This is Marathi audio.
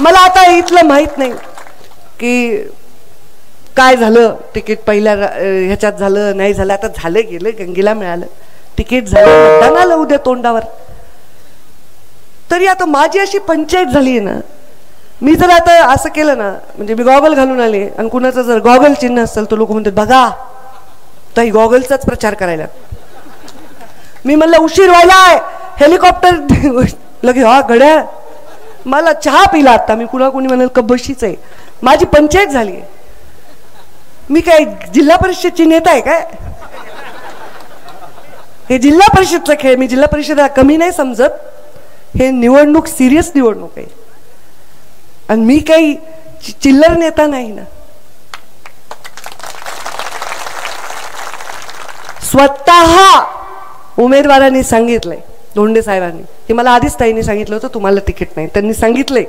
मला आता इथलं माहित नाही की काय झालं, तिकीट पहिल्या ह्याच्यात झालं नाही झालं, आता झालं गेलं, गंगेला मिळालं तिकीट, झालं मतदान आलं उद्या तोंडावर. तरी आता माझी अशी पंचायत झाली आहे ना, मी जर आता असं केलं ना, म्हणजे मी गॉगल घालून आले आणि कुणाचं जर गॉगल चिन्ह असेल तर लोक म्हणतात बघा ताई गॉगलचाच प्रचार करायला. मी म्हणलं उशीर व्हायलाय, हेलिकॉप्टर लगे हा घड्याळ, मला चहा पिला आता, मी कुणा कुणी म्हणाल कबशीच आहे. माझी पंचायत झाली आहे. मी काय जिल्हा परिषदची नेता आहे काय? हे जिल्हा परिषदचा खेळ, मी जिल्हा परिषदेला कमी नाही समजत. हे निवडणूक सिरियस निवडणूक आहे आणि मी काही चिल्लर नेता नाही ना. स्वतः उमेदवारांनी सांगितलंय, धोंडे साहेबांनी, ते मला आधीच ताईंनी सांगितलं होतं तुम्हाला तिकीट नाही, त्यांनी सांगितलंय